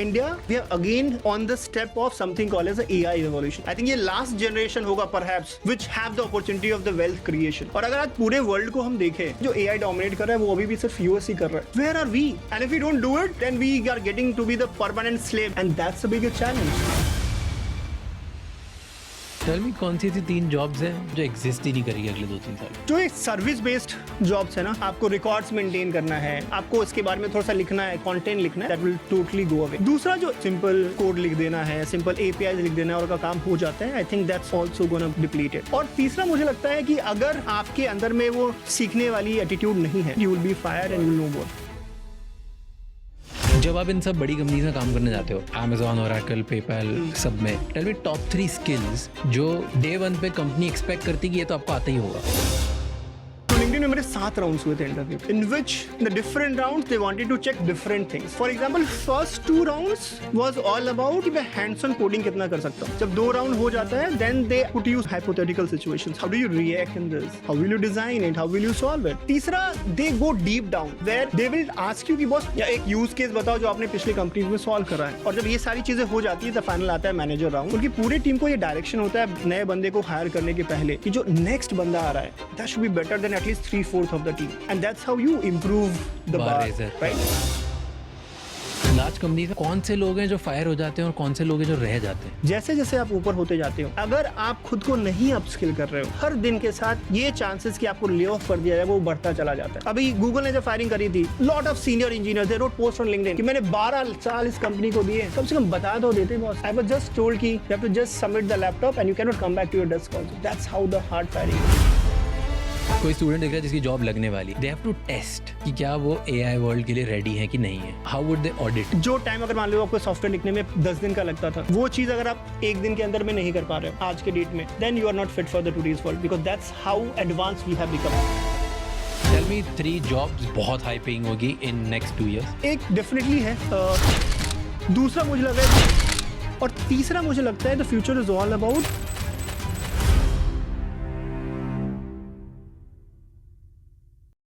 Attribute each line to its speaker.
Speaker 1: India, we are again on the step of something called as a AI revolution. I think ये last generation होगा perhaps which have the opportunity of the wealth creation. और अगर आज पूरे world को हम देखें, जो AI dominate कर रहा है वो अभी भी सिर्फ US ही कर रहा है. Where are we? And if we don't do it, then we are getting to be the permanent slave, and that's the biggest challenge.
Speaker 2: Tell me कौन सी ऐसी 3 जॉब्स हैं जो एग्जिस्ट ही नहीं करेगी अगले 2-3 साल?
Speaker 1: जो एक सर्विस बेस्ड जॉब्स है ना, आपको रिकॉर्ड्स मेंटेन करना है, आपको इसके बारे में थोड़ा सा लिखना है, कंटेंट लिखना है, that will totally go away. दूसरा जो सिंपल कोड लिख देना है, सिंपल एपीआई लिख देना है और का काम हो जाता है, I think that's also gonna depleted. और तीसरा मुझे लगता है कि अगर आपके अंदर में वो सीखने वाली एटीट्यूड नहीं है, you will be fire and you will no more.
Speaker 2: जब आप इन सब बड़ी कंपनीज में काम करने जाते हो, Amazon, Oracle, PayPal, सब में, टेल मी टॉप 3 स्किल्स जो डे 1 पे कंपनी एक्सपेक्ट करती है कि ये तो आपको आता ही होगा.
Speaker 1: LinkedIn में मेरे 7 राउंड्स हुए थे interview, in which the different rounds they wanted to check different things. For example, first 2 rounds was all about कि मैं hands on coding कितना कर सकता हूँ. जब 2 राउंड हो जाता है, then they put you hypothetical situations. How do you react in this? How will you design it? How will you solve it? तीसरा, they go deep down where they will ask you कि boss या एक use case बताओ जो आपने पिछली companies में solve करा है. और जब ये सारी चीजें हो जाती है तो फाइनल आता है मैनेजर राउंड. उनकी पूरी टीम को ये डायरेक्शन होता है नए बंदे को हायर करने के पहले कि जो नेक्स्ट बंदा आ रहा है, that should be better than at least 3/4 of the team, and that's how you improve the bar, right?
Speaker 2: Large company में कौन से लोग हैं जो फायर हो जाते हैं और कौन से लोग हैं जो रह जाते हैं?
Speaker 1: जैसे जैसे आप ऊपर होते जाते हो, अगर आप खुद को नहीं अपस्किल कर रहे हो, हर दिन के साथ ये चांसेस कि आपको ले ऑफ कर दिया जाएगा वो बढ़ता चला जाता है. अभी गूगल ने जब फायरिंग करी थी, lot of senior engineer they wrote post on LinkedIn कि मैंने 12 साल इस कंपनी को दिए. कम से कम बता दो देते boss. I was just told कि you have to just submit the laptop and you can not come back to your desk also. That's how the hard firing.
Speaker 2: कोई स्टूडेंट देख रहा है जिसकी जॉब लगने वाली, दे हैव टू टेस्ट कि क्या वो एआई वर्ल्ड के लिए रेडी है कि नहीं है. How would they audit?
Speaker 1: जो टाइम अगर मान लो आपको सॉफ्टवेयर लिखने में 10 दिन का लगता था, वो चीज अगर आप 1 दिन के अंदर में नहीं कर पा रहे हो आज के डेट में, then you are not fit for the today's world, because that's how advance we have become.
Speaker 2: Tell me 3 jobs बहुत हाई पेइंग होगी इन नेक्स्ट 2 years.
Speaker 1: एक डेफिनेटली है, दूसरा मुझे लग रहा है, और तीसरा मुझे लगता है the future is all about